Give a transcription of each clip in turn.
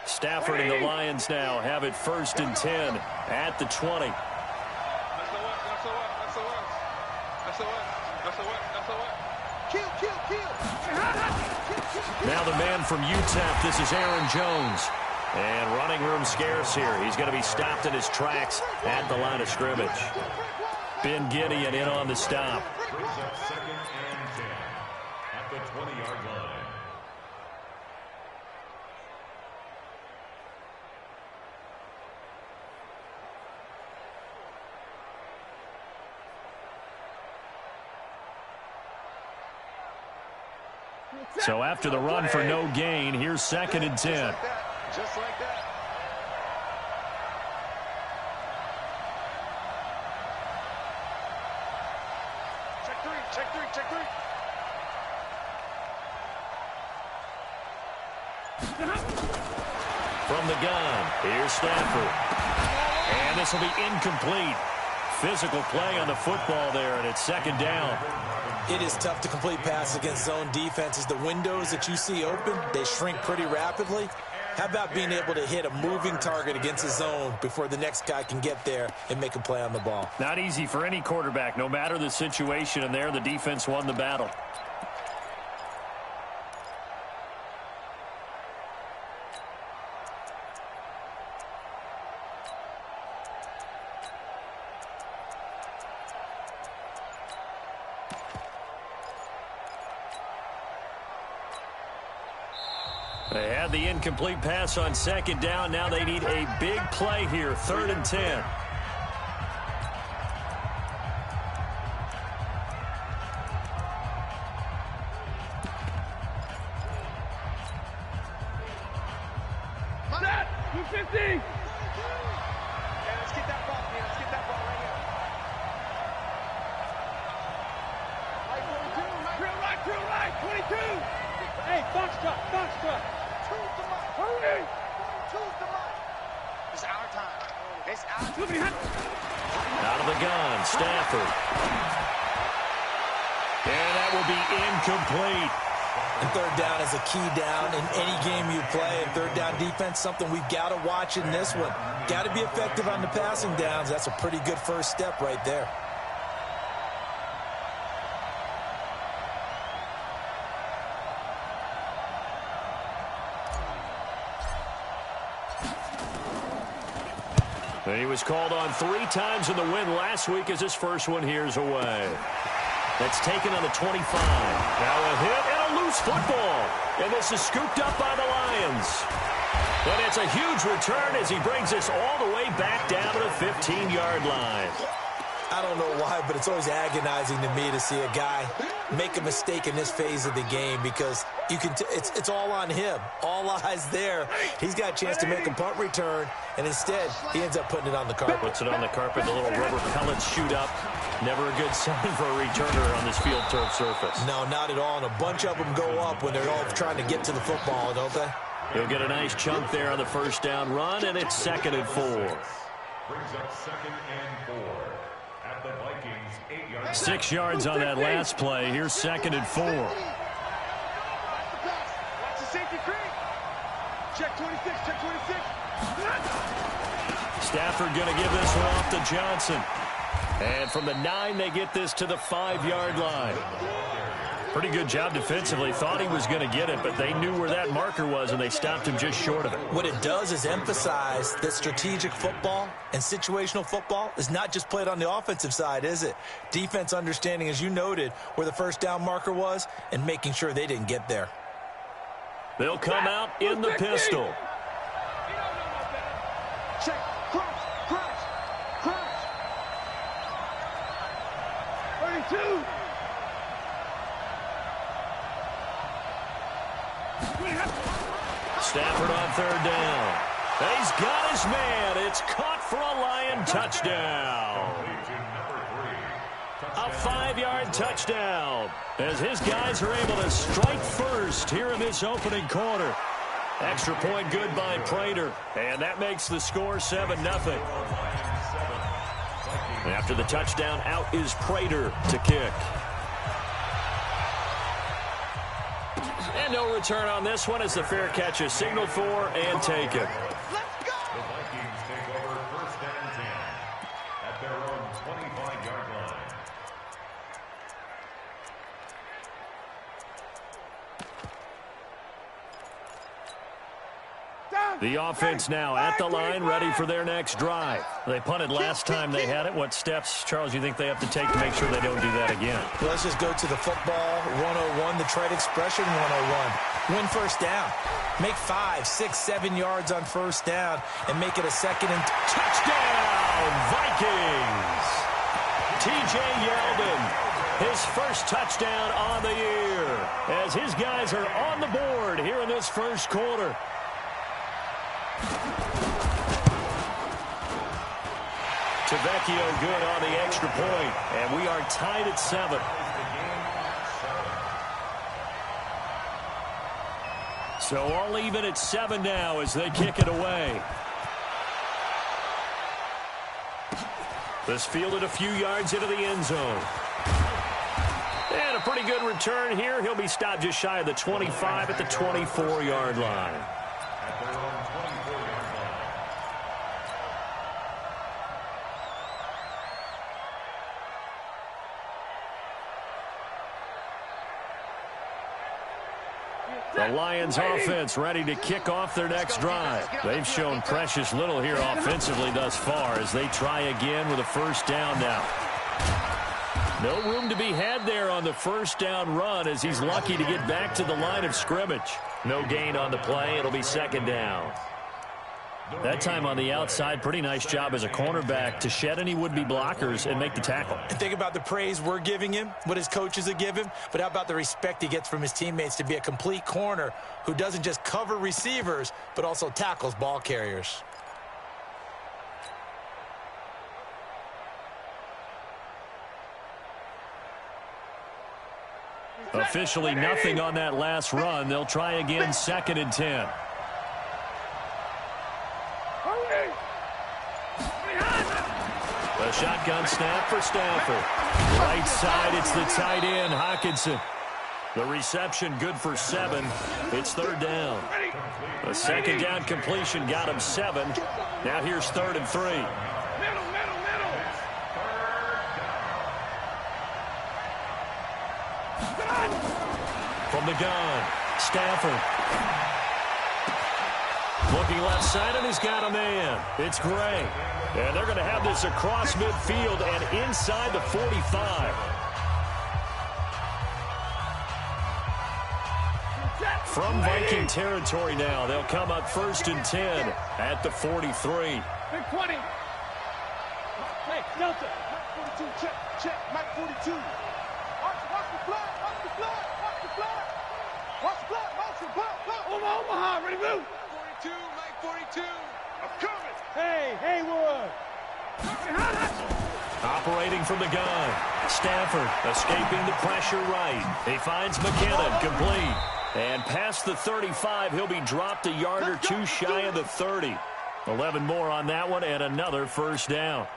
Stafford and the Lions now have it 1st and 10 at the 20. Now the man from UTEP, this is Aaron Jones. And running room scarce here. He's going to be stopped in his tracks at the line of scrimmage. Ben Gideon in on the stop. Brings up 2nd and 10 at the 20-yard line. So after the run for no gain, here's 2nd and 10. Just like that. Check three, check three, check three. From the gun, here's Stafford. And this will be incomplete. Physical play on the football there, and it's 2nd down. It is tough to complete passes against zone defenses. The windows that you see open, they shrink pretty rapidly. How about being able to hit a moving target against a zone before the next guy can get there and make a play on the ball? Not easy for any quarterback, no matter the situation, and there the defense won the battle. They had the incomplete pass on 2nd down. Now they need a big play here, 3rd and 10. Set! 250! Yeah, let's get that ball, man. Let's get that ball right here. Drill right, 22! Hey, box truck. Hurry! It's our time. It's our time. Out of the gun, Stafford. And that will be incomplete. And 3rd down is a key down in any game you play. And 3rd down defense, something we've got to watch in this one. Got to be effective on the passing downs. That's a pretty good first step right there. He was called on 3 times in the win last week as his first one here's away. That's taken on the 25. Now a hit and a loose football. And this is scooped up by the Lions. But it's a huge return as he brings this all the way back down to the 15-yard line. I don't know why, but it's always agonizing to me to see a guy make a mistake in this phase of the game because you can it's all on him. All eyes there. He's got a chance to make a punt return, and instead he ends up putting it on the carpet. Puts it on the carpet. The little rubber pellets shoot up. Never a good sign for a returner on this field turf surface. No, not at all. And a bunch of them go up when they're all trying to get to the football, don't they? He'll get a nice chunk there on the 1st down run, and it's 2nd and 4. Brings up 2nd and 4 at the Vikings 8-yard. 6 yards on that last play. Here's 2nd and 4. Watch the safety creep. Check 26, check 26. Stafford going to give this one off to Johnson. And from the 9, they get this to the 5-yard line. Pretty good job defensively. Thought he was going to get it, but they knew where that marker was, and they stopped him just short of it. What it does is emphasize that strategic football and situational football is not just played on the offensive side, is it? Defense understanding, as you noted, where the 1st down marker was and making sure they didn't get there. They'll come out in the pistol. Check, crunch. 32. Stafford on 3rd down. He's got his man. It's caught for a Lion touchdown. A 5-yard touchdown as his guys are able to strike first here in this opening quarter. Extra point good by Prater, and that makes the score 7-0. After the touchdown, out is Prater to kick. And no return on this one as the fair catch is signaled for and taken. The Vikings take over first and 10 at their own 25-yard line. The offense now at the line, ready for their next drive. They punted last time they had it. What steps, Charles, you think they have to take to make sure they don't do that again? Well, let's just go to the football 101, the trade expression 101. Win first down. Make 5, 6, 7 yards on first down and make it a second and touchdown, Vikings! T.J. Yeldon, his first touchdown on the year as his guys are on the board here in this first quarter. Tavecchio good on the extra point, and we are tied at 7. So all even at 7 now as they kick it away. This fielded a few yards into the end zone. And a pretty good return here. He'll be stopped just shy of the 25 at the 24-yard line. At their own 24-yard line. The Lions offense ready to kick off their next drive. They've shown precious little here offensively thus far as they try again with a first down now. No room to be had there on the first down run as he's lucky to get back to the line of scrimmage. No gain on the play. It'll be second down. That time on the outside, pretty nice job as a cornerback to shed any would-be blockers and make the tackle. And think about the praise we're giving him, what his coaches are giving him, but how about the respect he gets from his teammates to be a complete corner who doesn't just cover receivers, but also tackles ball carriers. Officially nothing on that last run. They'll try again second and 10. The shotgun snap for Stafford. Right side, it's the tight end, Hockenson. The reception good for 7. It's third down. The second down completion got him 7. Now here's third and 3. From the gun, Stafford. Looking left side, and he's got a man. It's Gray. And they're going to have this across midfield and inside the 45. From Viking territory now, they'll come up first and 10 at the 43. Big 20. Hey, Delta. Mike 42, check, check. Mike 42. Watch the blood, watch the blood, watch the blood. Watch the blood, motion, blood. Omaha, ready, move. 42, Mike 42. I'm coming. Hey, Haywood. Operating from the gun. Stafford escaping the pressure right. He finds McKinnon complete. And past the 35, he'll be dropped a yard or two shy of the 30. 11 more on that one and another first down.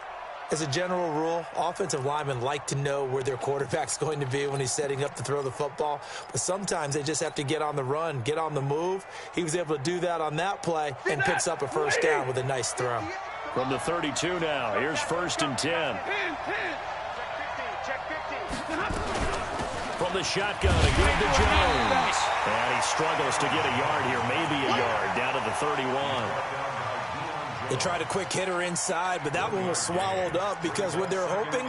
As a general rule, offensive linemen like to know where their quarterback's going to be when he's setting up to throw the football. But sometimes they just have to get on the run, get on the move. He was able to do that on that play and picks up a first down with a nice throw. From the 32 now, here's first and 10. From the shotgun, again to Jones. And he struggles to get a yard here, maybe a yard, down to the 31. They tried a quick hitter inside, but that one was swallowed up because what they're hoping,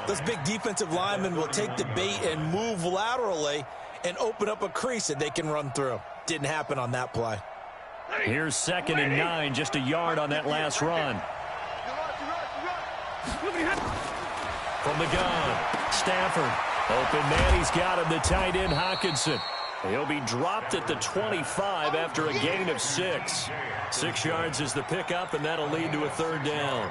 those big defensive linemen will take the bait and move laterally and open up a crease that they can run through. Didn't happen on that play. Here's second and 9, just a yard on that last run. From the gun, Stafford. Open man, he's got him, the tight end, Hockenson. He'll be dropped at the 25 after a gain of 6. 6 yards is the pickup, and that'll lead to a third down.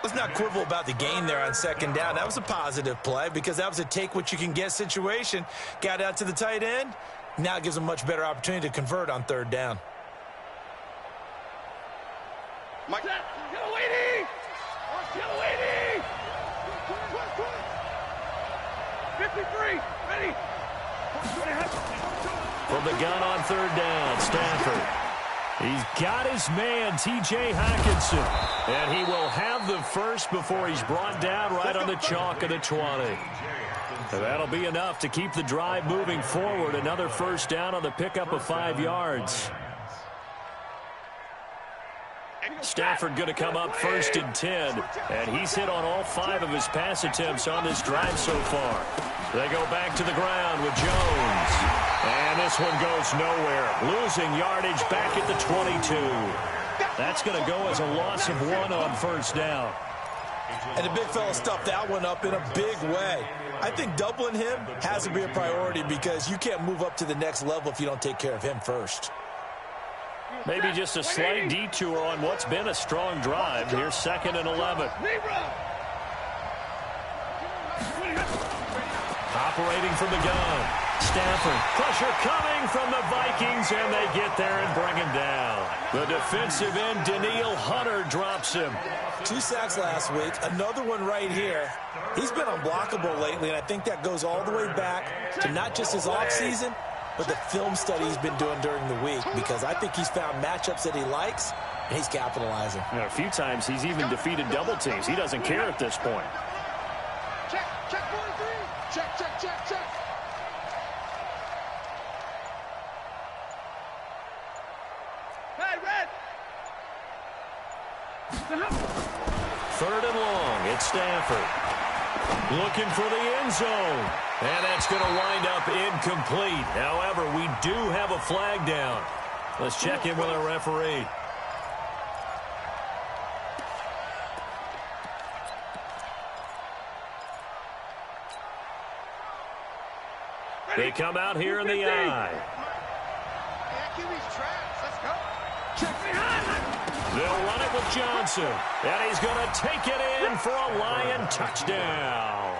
Let's not quibble about the gain there on second down. That was a positive play because that was a take-what-you-can-get situation. Got out to the tight end. Now it gives them a much better opportunity to convert on third down. Mike. Yellow lady! Yellow lady! 53, ready! From the gun on third down, Stafford. He's got his man, T.J. Hockenson. And he will have the first before he's brought down right on the chalk of the 20. And that'll be enough to keep the drive moving forward. Another first down on the pickup of 5 yards. Stafford going to come up first and 10. And he's hit on all 5 of his pass attempts on this drive so far. They go back to the ground with Jones. And this one goes nowhere. Losing yardage back at the 22. That's going to go as a loss of 1 on first down. And the big fella stuffed that one up in a big way. I think doubling him has to be a priority because you can't move up to the next level if you don't take care of him first. Maybe just a slight detour on what's been a strong drive. Here's 2nd and 11. Operating from the gun. Stafford. Pressure coming from the Vikings, and they get there and bring him down. The defensive end, Daniil Hunter, drops him. 2 sacks last week, another one right here. He's been unblockable lately, and I think that goes all the way back to not just his offseason, but the film study he's been doing during the week, because I think he's found matchups that he likes, and he's capitalizing. And a few times he's even defeated double teams. He doesn't care at this point. Check, check 43. Check, check, check, check. Hey, red. 3rd and long. It's Stafford. Looking for the end zone. And that's going to wind up incomplete. However, we do have a flag down. Let's check in with our referee. They come out here in the eye. They'll run it with Johnson. And he's going to take it in for a Lion touchdown.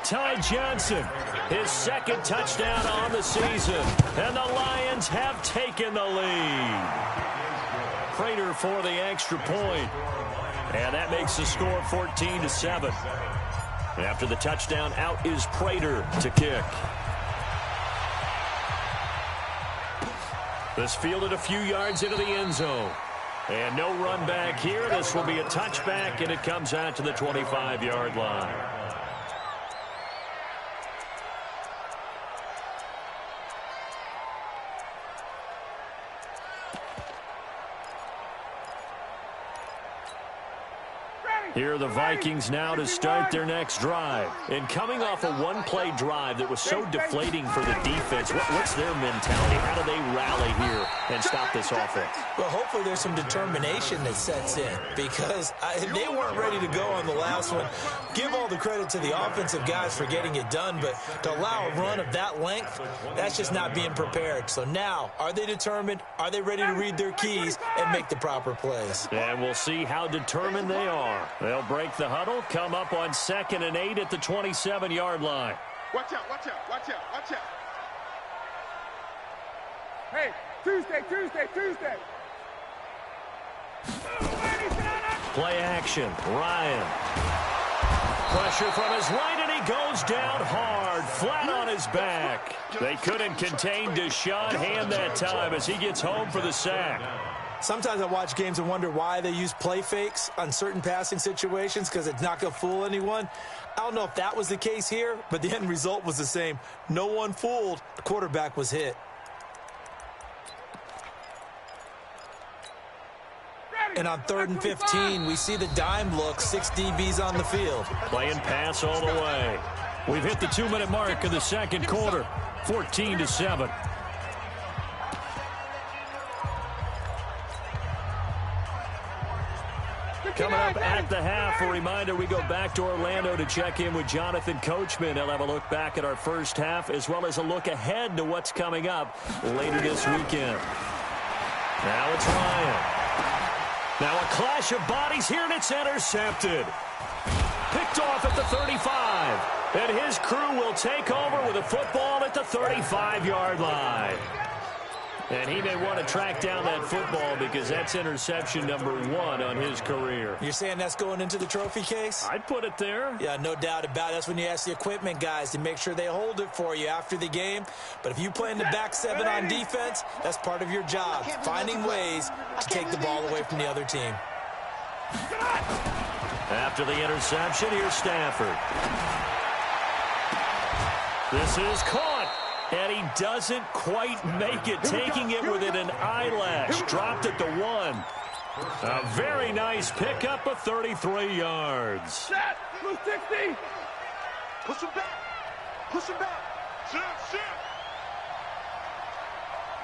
Ty Johnson, his 2nd touchdown on the season. And the Lions have taken the lead. Prater for the extra point. And that makes the score 14-7. After the touchdown, out is Prater to kick. This fielded a few yards into the end zone. And no run back here. This will be a touchback, and it comes out to the 25-yard line. Here are the Vikings now to start their next drive. And coming off a one-play drive that was so deflating for the defense, what's their mentality? How do they rally here and stop this offense? Well, hopefully there's some determination that sets in because they weren't ready to go on the last one. Give all the credit to the offensive guys for getting it done, but to allow a run of that length, that's just not being prepared. So now, are they determined? Are they ready to read their keys and make the proper plays? And we'll see how determined they are. They'll break the huddle, come up on 2nd and 8 at the 27-yard line. Watch out, watch out, watch out, watch out. Hey, Tuesday. Play action, Ryan. Pressure from his right, and he goes down hard, flat on his back. They couldn't contain Deshaun Hand that time as he gets home for the sack. Sometimes I watch games and wonder why they use play fakes on certain passing situations because it's not going to fool anyone. I don't know if that was the case here, but the end result was the same. No one fooled. The quarterback was hit. And on 3rd and 15, we see the dime look, 6 DBs on the field. Playing pass all the way. We've hit the 2-minute mark of the second quarter, 14-7. Coming up at the half, a reminder, we go back to Orlando to check in with Jonathan Coachman. He'll have a look back at our first half as well as a look ahead to what's coming up later this weekend. Now it's Ryan. Now a clash of bodies here, and it's intercepted. Picked off at the 35. And his crew will take over with a football at the 35-yard line. And he may want to track down that football because that's interception number 1 on his career. You're saying that's going into the trophy case? I'd put it there. Yeah, no doubt about it. That's when you ask the equipment guys to make sure they hold it for you after the game. But if you play in the back 7 on defense, that's part of your job, finding ways to take the ball away from the other team. After the interception, here's Stafford. This is caught. And he doesn't quite make it, taking it within an eyelash. Dropped it to 1. A very nice pickup of 33 yards. Set. 260. Push him back. Push him back. Shift.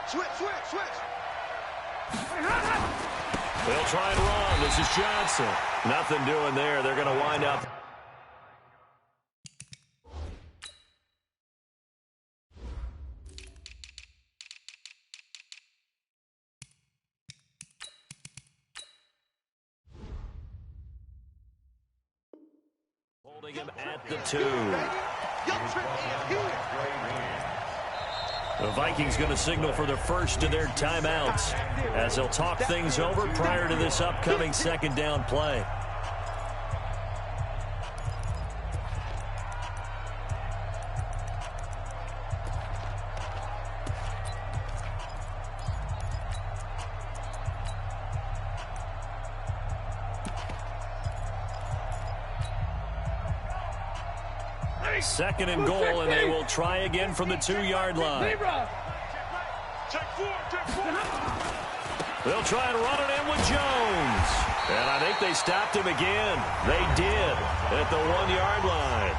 Switch. They'll try and run. This is Johnson. Nothing doing there. They're going to wind up. Holding him at the 2. The Vikings going to signal for the first of their timeouts as they'll talk things over prior to this upcoming second down play. Second and goal, and they will try again from the 2-yard line. They'll try and run it in with Jones. And I think they stopped him again. They did at the 1-yard line.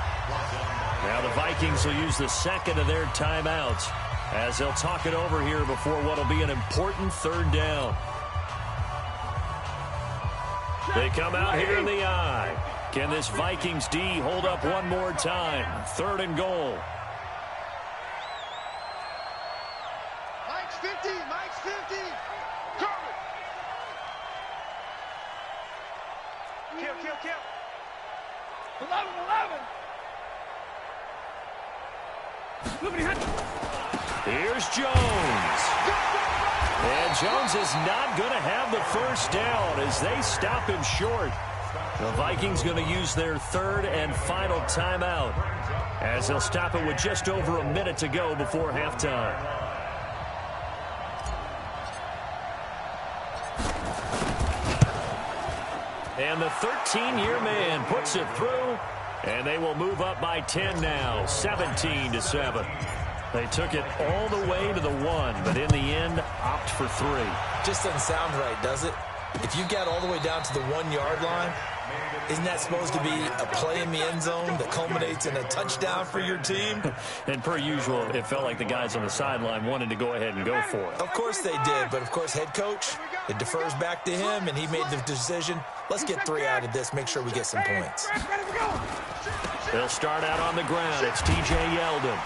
Now the Vikings will use the second of their timeouts as they'll talk it over here before what will be an important third down. They come out here in the eye. Can this Vikings D hold up one more time? Third and goal. Mike's 50. Cover. Kill. 11. Here's Jones. And Jones is not going to have the first down as they stop him short. The Vikings going to use their third and final timeout as they'll stop it with just over a minute to go before halftime. And the 13-year man puts it through, and they will move up by 10 now, 17-7. They took it all the way to the 1, but in the end, opt for 3. Just doesn't sound right, does it? If you get all the way down to the 1-yard line, isn't that supposed to be a play in the end zone that culminates in a touchdown for your team? And per usual, it felt like the guys on the sideline wanted to go ahead and go for it. Of course they did, but of course head coach, it defers back to him, and he made the decision, let's get 3 out of this, make sure we get some points. They'll start out on the ground. It's T.J. Yeldon.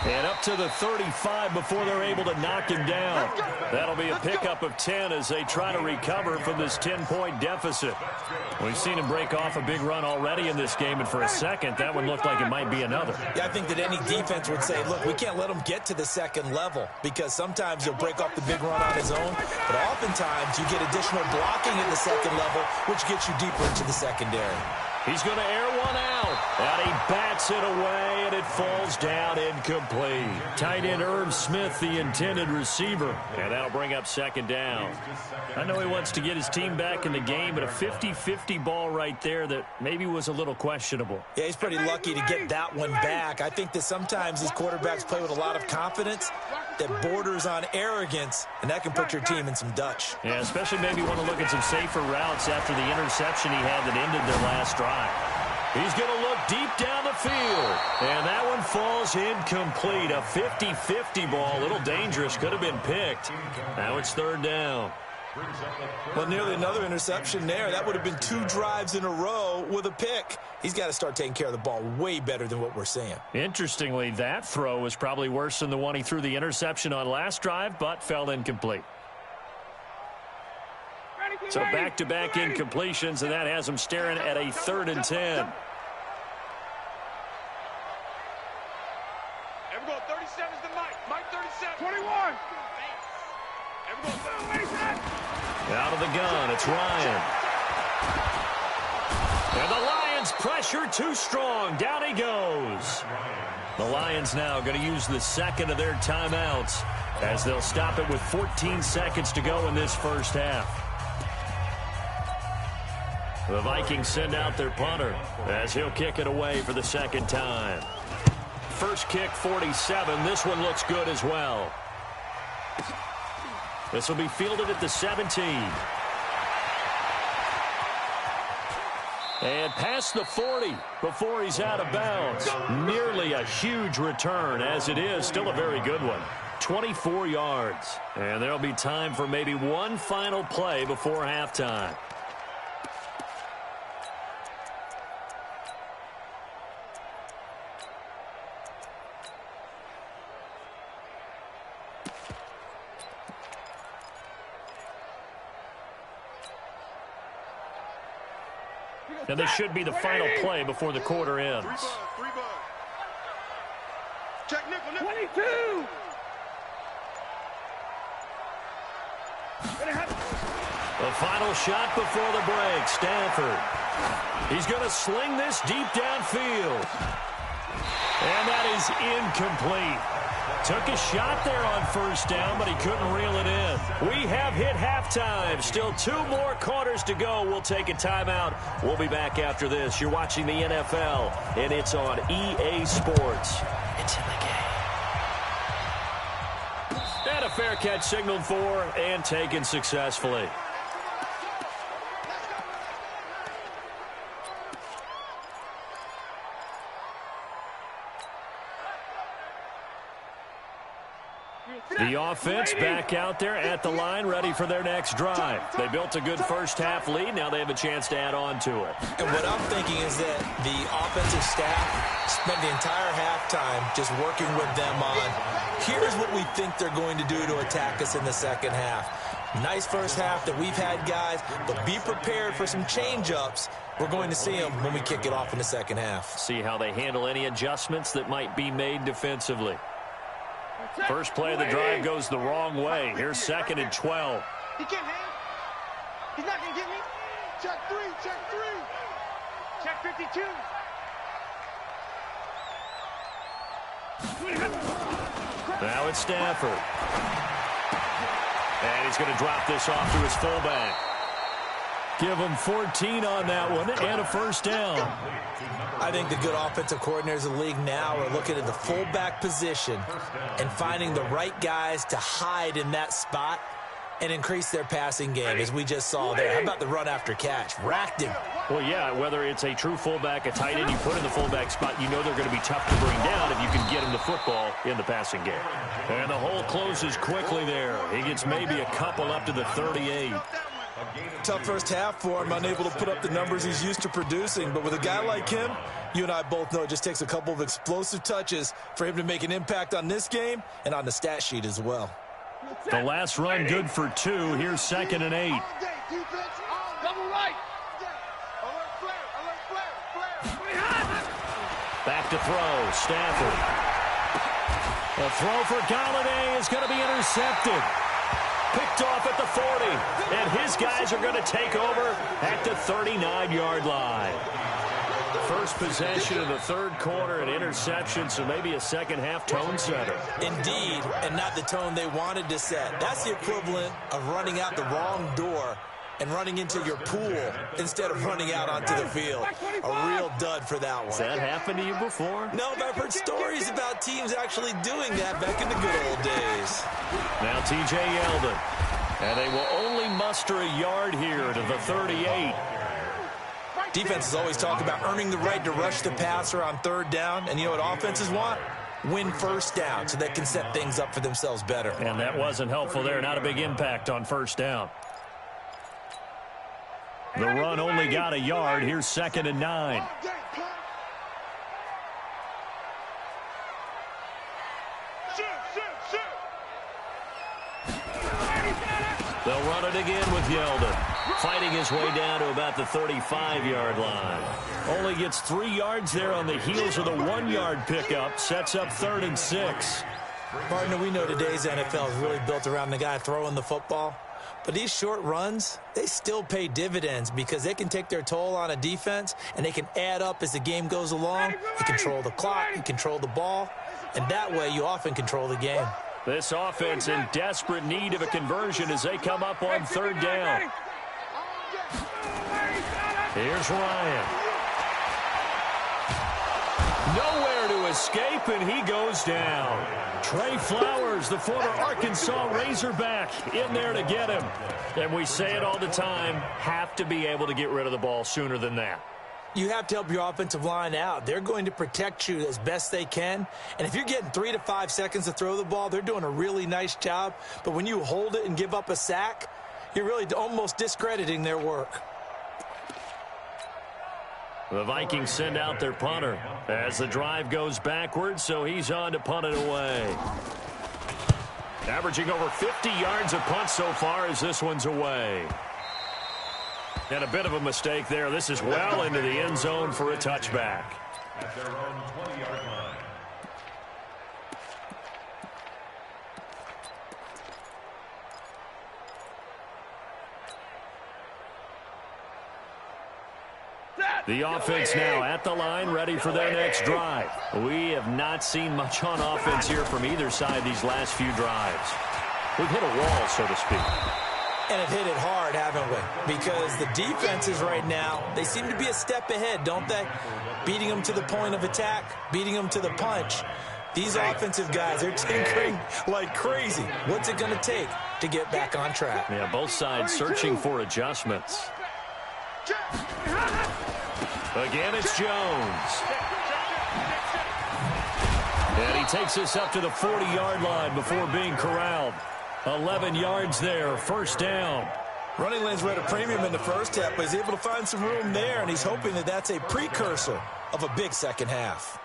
And up to the 35 before they're able to knock him down. That'll be a pickup of 10 as they try to recover from this 10-point deficit. We've seen him break off a big run already in this game, and for a second, that one looked like it might be another. Yeah, I think that any defense would say, look, we can't let him get to the second level because sometimes he'll break off the big run on his own, but oftentimes you get additional blocking at the second level, which gets you deeper into the secondary. He's going to air one out, and he bats it away, and it falls down incomplete. Tight end Irv Smith, the intended receiver, and that'll bring up second down. I know he wants to get his team back in the game, but a 50-50 ball right there that maybe was a little questionable. Yeah, he's pretty lucky to get that one back. I think that sometimes these quarterbacks play with a lot of confidence that borders on arrogance, and that can put your team in some Dutch. Yeah, especially maybe want to look at some safer routes after the interception he had that ended their last drive. He's going to look deep down the field, and that one falls incomplete. A 50-50 ball, a little dangerous, could have been picked. Now it's third down. Well, nearly another interception there. That would have been 2 drives in a row with a pick. He's got to start taking care of the ball way better than what we're seeing. Interestingly, that throw was probably worse than the one he threw the interception on last drive, but fell incomplete. So back-to-back incompletions, and that has him staring at a 3rd and 10. Everyone, 37 is the Mike. Mike 37. 21. Out of the gun, it's Ryan. And the Lions pressure too strong. Down he goes. The Lions now going to use the second of their timeouts as they'll stop it with 14 seconds to go in this first half. The Vikings send out their punter as he'll kick it away for the second time. First kick, 47. This one looks good as well. This will be fielded at the 17. And past the 40 before he's out of bounds. Nearly a huge return, as it is still a very good one. 24 yards. And there'll be time for maybe one final play before halftime. And this should be the final play before the quarter ends. 22! The final shot before the break, Stanford. He's going to sling this deep downfield. And that is incomplete. Took a shot there on first down, but he couldn't reel it in. We have hit halftime. Still 2 more quarters to go. We'll take a timeout. We'll be back after this. You're watching the NFL, and it's on EA Sports. It's in the game. And a fair catch signaled for and taken successfully. The offense back out there at the line, ready for their next drive. They built a good first-half lead. Now they have a chance to add on to it. And what I'm thinking is that the offensive staff spent the entire halftime just working with them on, here's what we think they're going to do to attack us in the second half. Nice first half that we've had, guys, but be prepared for some change-ups. We're going to see them when we kick it off in the second half. See how they handle any adjustments that might be made defensively. First play of the drive goes the wrong way. Here's 2nd and 12. He can't hang. He's not going to get me. Check 3, check 3. Check 52. Now it's Stanford. And he's going to drop this off to his fullback. Give him 14 on that one and a first down. I think the good offensive coordinators in the league now are looking at the fullback position and finding the right guys to hide in that spot and increase their passing game, as we just saw there. How about the run after catch? Racked him. Well, yeah, whether it's a true fullback, a tight end you put in the fullback spot, you know they're going to be tough to bring down if you can get him the football in the passing game. And the hole closes quickly there. He gets maybe a couple up to the 38. Tough first half for him, unable to put up the numbers he's used to producing. But with a guy like him, you and I both know it just takes a couple of explosive touches for him to make an impact on this game and on the stat sheet as well. The last run good for 2. Here's 2nd and 8. Double right. Back to throw. Stafford. The throw for Galladay is going to be intercepted. Picked off at the 40. And his guys are going to take over at the 39-yard line. First possession of the third quarter, an interception, so maybe a second-half tone setter. Indeed, and not the tone they wanted to set. That's the equivalent of running out the wrong door and running into your pool instead of running out onto the field. A real dud for that one. Has that happened to you before? No, but I've heard stories about teams actually doing that back in the good old days. Now T.J. Yeldon. And they will only muster a yard here to the 38. Defenses always talk about earning the right to rush the passer on third down. And you know what offenses want? Win first down so they can set things up for themselves better. And that wasn't helpful there. Not a big impact on first down. The run only got a yard. Here's 2nd and 9. They'll run it again with Yeldon. Fighting his way down to about the 35-yard line. Only gets 3 yards there on the heels of the 1-yard pickup. Sets up 3rd and 6. Partner, we know today's NFL is really built around the guy throwing the football. But these short runs, they still pay dividends because they can take their toll on a defense, and they can add up as the game goes along. You control the clock, you control the ball, and that way you often control the game. This offense in desperate need of a conversion as they come up on third down. Here's Ryan. Nowhere to escape, and he goes down. Trey Flowers, the former Arkansas Razorback, in there to get him. And we say it all the time, have to be able to get rid of the ball sooner than that. You have to help your offensive line out. They're going to protect you as best they can. And if you're getting 3 to 5 seconds to throw the ball, they're doing a really nice job. But when you hold it and give up a sack, you're really almost discrediting their work. The Vikings send out their punter as the drive goes backwards, so he's on to punt it away. Averaging over 50 yards a punt so far as this one's away. And a bit of a mistake there. This is well into the end zone for a touchback. At their own 20-yard line. The offense now at the line, ready for their next drive. We have not seen much on offense here from either side these last few drives. We've hit a wall, so to speak. And have hit it hard, haven't we? Because the defenses right now, they seem to be a step ahead, don't they? Beating them to the point of attack, beating them to the punch. These offensive guys, they're tinkering like crazy. What's it going to take to get back on track? Yeah, both sides searching for adjustments. Again, it's Jones. And he takes us up to the 40-yard line before being corralled. 11 yards there, first down. Running lanes were at a premium in the first half, but he's able to find some room there, and he's hoping that that's a precursor of a big second half.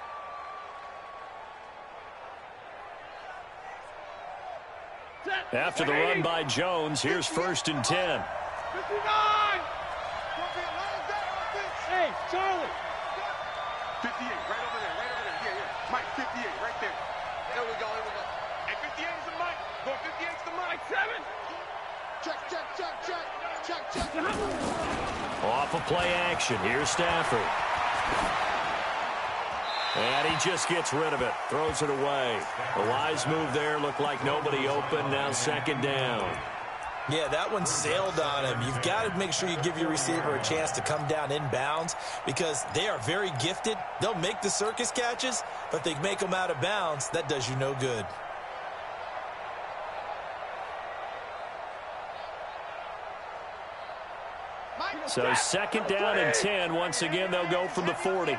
After the run by Jones, here's 1st and 10. 59! Hey, Charlie! 58, right over there, right over there. Yeah. Mike, 58, right there. There we go, here we go. Hey, 58 is the Mike. Go, 58 is the Mike. 7. Check. Off of play action. Here's Stafford. And he just gets rid of it. Throws it away. A wise move there. Looked like nobody open. Now 2nd down. Yeah, that one sailed on him. You've got to make sure you give your receiver a chance to come down inbounds because they are very gifted. They'll make the circus catches, but they make them out of bounds. That does you no good. So 2nd down and 10. Once again, they'll go from the 40.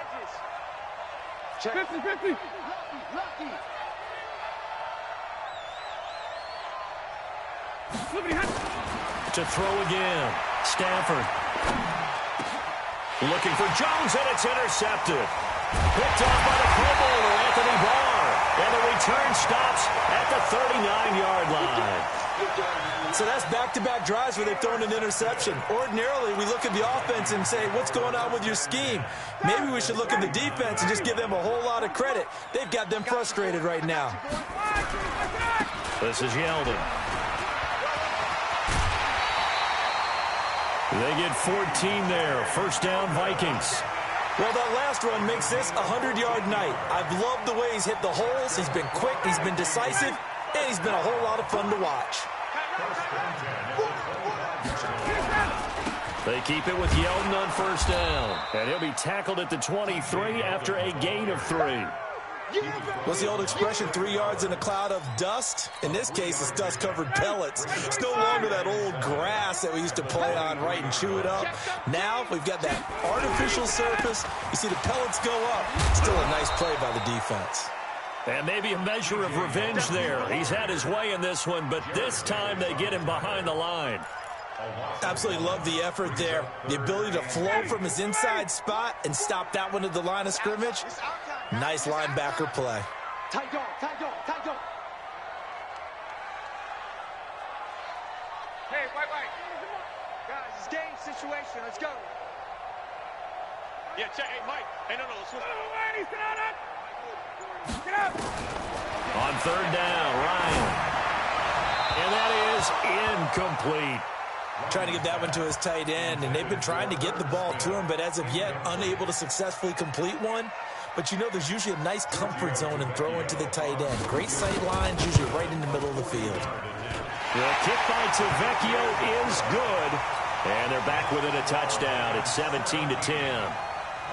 50. To throw again. Stafford. Looking for Jones, and it's intercepted. Picked off by the Pro Bowler, Anthony Barr. And the return stops at the 39-yard line. So that's back-to-back drives where they've thrown an interception. Ordinarily, we look at the offense and say, what's going on with your scheme? Maybe we should look at the defense and just give them a whole lot of credit. They've got them frustrated right now. This is Yeldon. They get 14 there. First down, Vikings. Well, that last run makes this a 100-yard night. I've loved the way he's hit the holes. He's been quick, he's been decisive, and he's been a whole lot of fun to watch. They keep it with Yeldon on first down. And he'll be tackled at the 23 after a gain of 3. What's the old expression, 3 yards in a cloud of dust? In this case, it's dust-covered pellets. It's no longer that old grass that we used to play on, right, and chew it up. Now we've got that artificial surface. You see the pellets go up. Still a nice play by the defense. And maybe a measure of revenge there. He's had his way in this one, but this time they get him behind the line. Absolutely love the effort there. The ability to flow from his inside spot and stop that one at the line of scrimmage. Nice linebacker play. Tight dog. Hey, wait. Guys, it's game situation. Let's go. Yeah, check. Hey, Mike. Hey, no. Let's go. On third down. Ryan. And that is incomplete. Trying to get that one to his tight end, and they've been trying to get the ball to him, but as of yet, unable to successfully complete one. But you know there's usually a nice comfort zone in throwing to the tight end. Great sight lines, usually right in the middle of the field. The kick by Tavecchio is good, and they're back within a touchdown. It's 17-10.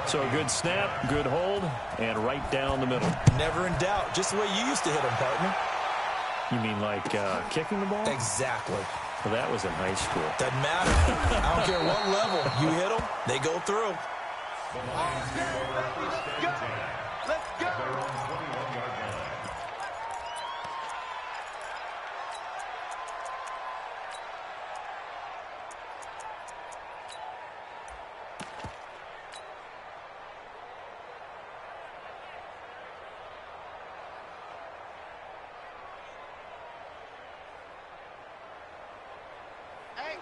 So a good snap, good hold, and right down the middle. Never in doubt. Just the way you used to hit them, partner. You mean like kicking the ball? Exactly. Well, that was in high school. Doesn't matter. I don't care what level. You hit them, they go through. Let's go.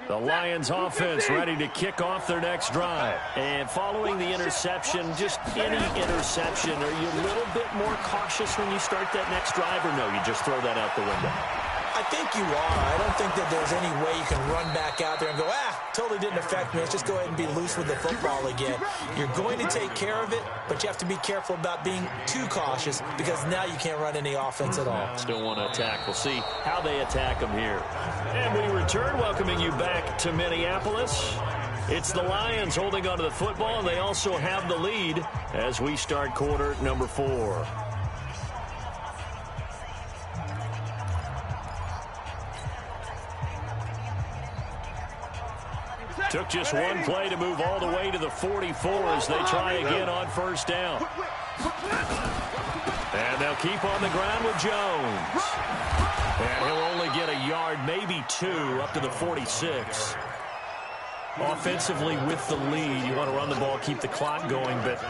The Lions offense ready to kick off their next drive. And following the interception, just any interception, are you a little bit more cautious when you start that next drive, or no, you just throw that out the window? I think you are. I don't think that there's any way you can run back out there and go, totally didn't affect me. Let's just go ahead and be loose with the football again. You're going to take care of it, but you have to be careful about being too cautious because now you can't run any offense at all. Still want to attack. We'll see how they attack them here. And we return, welcoming you back to Minneapolis. It's the Lions holding onto the football, and they also have the lead as we start quarter number 4. Took just one play to move all the way to the 44 as they try again on first down. And they'll keep on the ground with Jones. And he'll only get a yard, maybe 2, up to the 46. Offensively with the lead, you want to run the ball, keep the clock going, but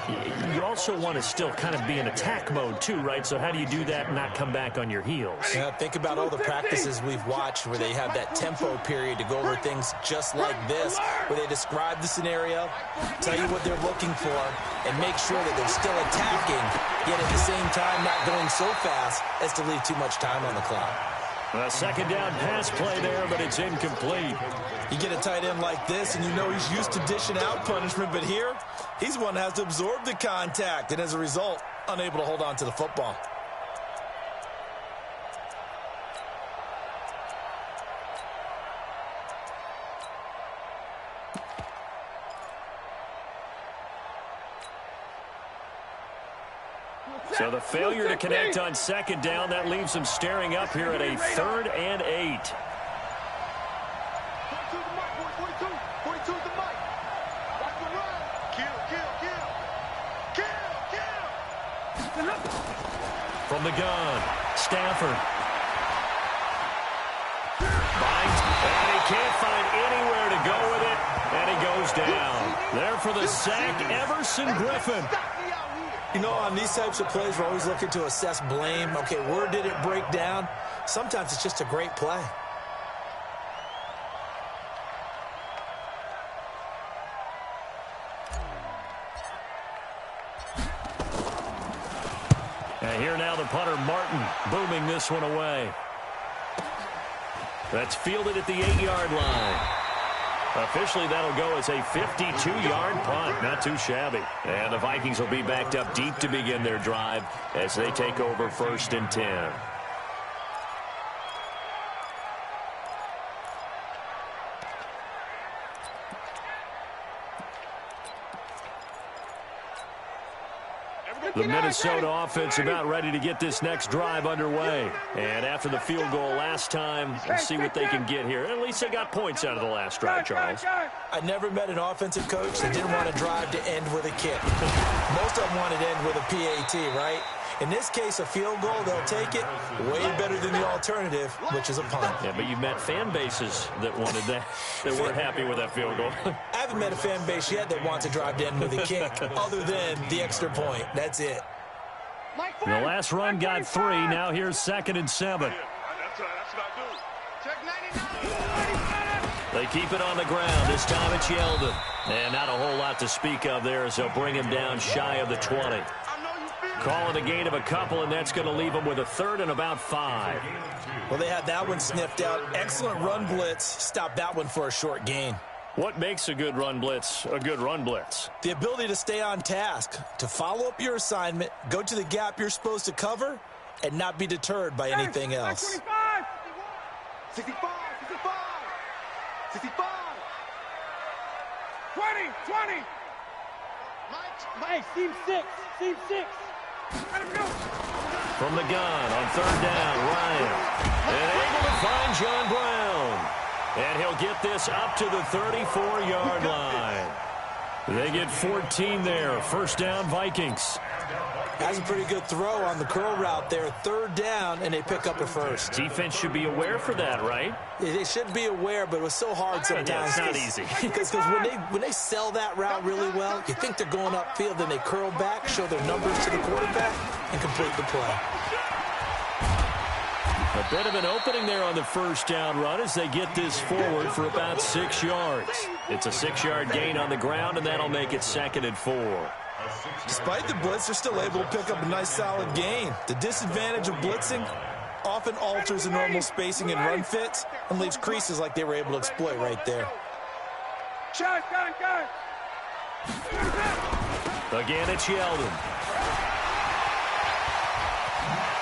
you also want to still kind of be in attack mode too, right? So how do you do that and not come back on your heels? Yeah, think about all the practices we've watched where they have that tempo period to go over things just like this, where they describe the scenario, tell you what they're looking for, and make sure that they're still attacking, yet at the same time not going so fast as to leave too much time on the clock. A second down pass play there, but it's incomplete. You get a tight end like this, and you know he's used to dishing out punishment, but here, he's one that has to absorb the contact, and as a result, unable to hold on to the football. So the failure to connect on second down, that leaves them staring up here at a 3rd and 8. 42 the mic. Watch the run. Kill. From the gun, Stafford. Finds, and he can't find anywhere to go with it, and he goes down. There for the sack, Everson Griffin. You know, on these types of plays, we're always looking to assess blame. Okay, where did it break down? Sometimes it's just a great play. And here now the punter, Martin, booming this one away. That's fielded at the 8-yard line. Officially, that'll go as a 52-yard punt. Not too shabby. And the Vikings will be backed up deep to begin their drive as they take over 1st and 10. The Minnesota offense about ready to get this next drive underway. And after the field goal last time, let's see what they can get here. At least they got points out of the last drive, Charles. I never met an offensive coach that didn't want a drive to end with a kick. Most of them wanted to end with a PAT, right? In this case, a field goal, they'll take it. Way better than the alternative, which is a punt. Yeah, but you've met fan bases that wanted that, that weren't happy with that field goal. I haven't met a fan base yet that wants a drive to end with a kick, other than the extra point. That's it. The last run got 3. Now here's 2nd and 7. They keep it on the ground. This time it's Yeldon. And not a whole lot to speak of there as they'll bring him down shy of the 20. Call it a gain of a couple, and that's going to leave them with a third and about 5. Well, they had that one sniffed out. Excellent run blitz. Stopped that one for a short gain. What makes a good run blitz a good run blitz? The ability to stay on task, to follow up your assignment, go to the gap you're supposed to cover, and not be deterred by anything else. 65, 65, 65, 20. Hey, seam 6. Let him go. From the gun on third down, Ryan. And able to find John Brown. And he'll get this up to the 34-yard line. They get 14 there. First down, Vikings. That's a pretty good throw on the curl route there. Third down, and they pick up a first. Defense should be aware for that, right? They should be aware, but it was so hard sometimes. Yeah, it's not easy. Because when they sell that route really well, you think they're going upfield, then they curl back, show their numbers to the quarterback, and complete the play. A bit of an opening there on the first down run as they get this forward for about 6 yards. It's a 6-yard gain on the ground, and that'll make it 2nd and 4. Despite the blitz, they're still able to pick up a nice solid gain. The disadvantage of blitzing often alters the normal spacing and run fits and leaves creases like they were able to exploit right there. Gun. Again, it's Yeldon.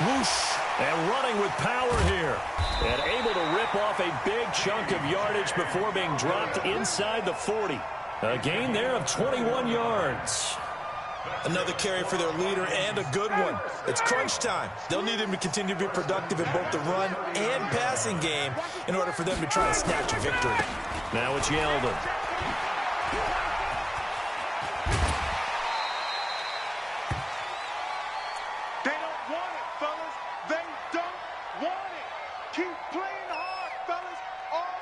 Whoosh. And running with power here. And able to rip off a big chunk of yardage before being dropped inside the 40. A gain there of 21 yards. Another carry for their leader and a good one. It's crunch time. They'll need him to continue to be productive in both the run and passing game in order for them to try and snatch a victory. Now it's Yeldon. They don't want it, fellas. They don't want it. Keep playing hard, fellas, all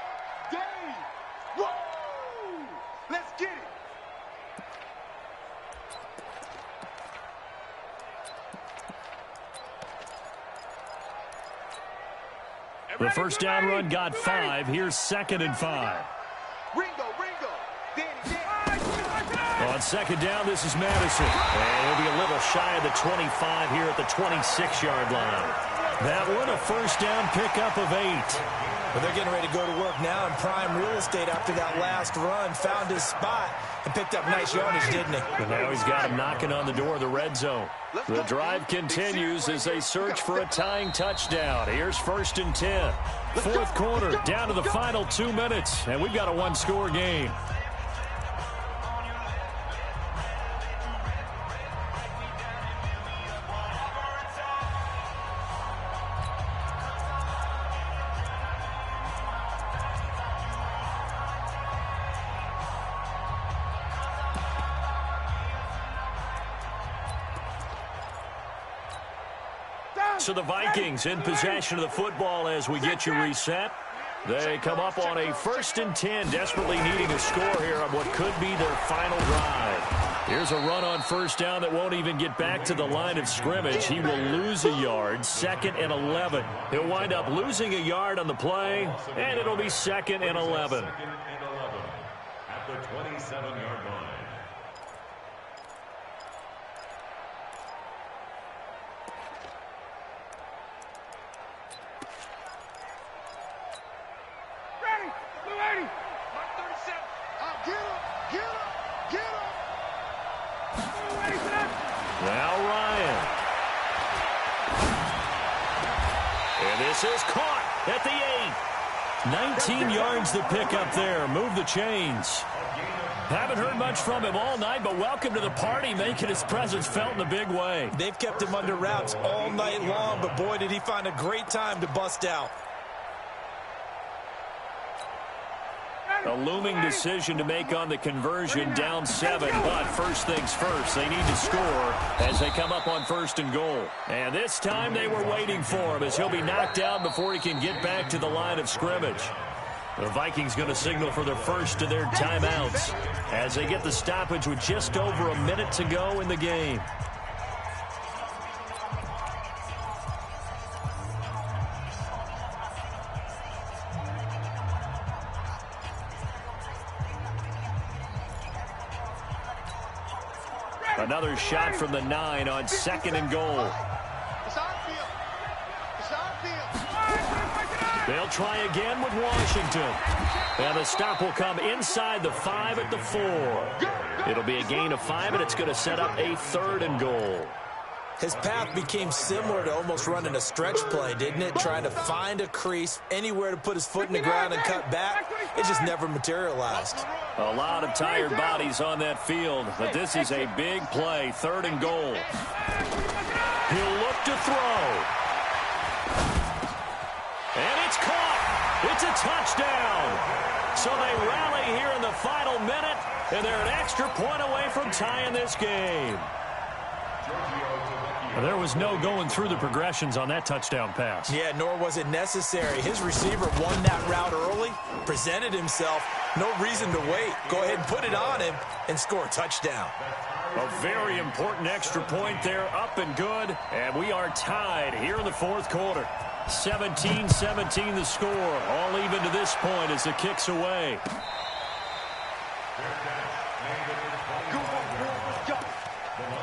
day. Woo! Let's get it. The first down run got 5. Here's 2nd and 5. Ringo. On second down, this is Madison. And he'll be a little shy of the 25 here at the 26-yard line. That one, a first down pickup of 8. Well, they're getting ready to go to work now in prime real estate after that last run. Found his spot and picked up nice yardage, didn't he? And now he's got him knocking on the door of the red zone. The drive continues as they search for a tying touchdown. Here's 1st and 10. Fourth quarter, down to the final 2 minutes, and we've got a one-score game. So the Vikings in possession of the football as we get you reset. They come up on a 1st and 10, desperately needing a score here on what could be their final drive. Here's a run on first down that won't even get back to the line of scrimmage. He will lose a yard, 2nd and 11. He'll wind up losing a yard on the play, and it'll be 2nd and 11. At the 27-yard line. Now Ryan. And this is caught at the 8. 19 yards to pick up there. Move the chains. Haven't heard much from him all night, but welcome to the party, making his presence felt in a big way. They've kept him under wraps all night long, but boy, did he find a great time to bust out. A looming decision to make on the conversion, down 7, but first things first, they need to score as they come up on 1st and goal. And this time they were waiting for him as he'll be knocked down before he can get back to the line of scrimmage. The Vikings going to signal for the first of their timeouts as they get the stoppage with just over a minute to go in the game. A Another shot from the 9 on 2nd and goal. It's our field. It's our field. They'll try again with Washington. And the stop will come inside the 5 at the 4. It'll be a gain of 5, and it's going to set up a 3rd and goal. His path became similar to almost running a stretch play, didn't it? Trying to find a crease, anywhere to put his foot in the ground and cut back. It just never materialized. A lot of tired bodies on that field, but this is a big play, 3rd and goal. He'll look to throw. And it's caught. It's a touchdown. So they rally here in the final minute, and they're an extra point away from tying this game. There was no going through the progressions on that touchdown pass. Yeah, nor was it necessary. His receiver won that route early, presented himself. No reason to wait. Go ahead and put it on him and score a touchdown. A very important extra point there, up and good. And we are tied here in the 4th quarter. 17-17 the score. All even to this point as the kick's away.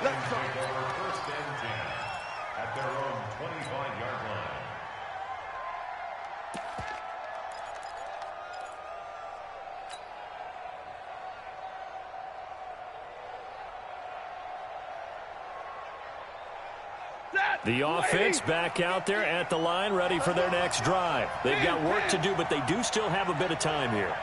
Let's go. At their own 25-yard line. The offense back out there at the line, ready for their next drive. They've got work to do, but they do still have a bit of time here.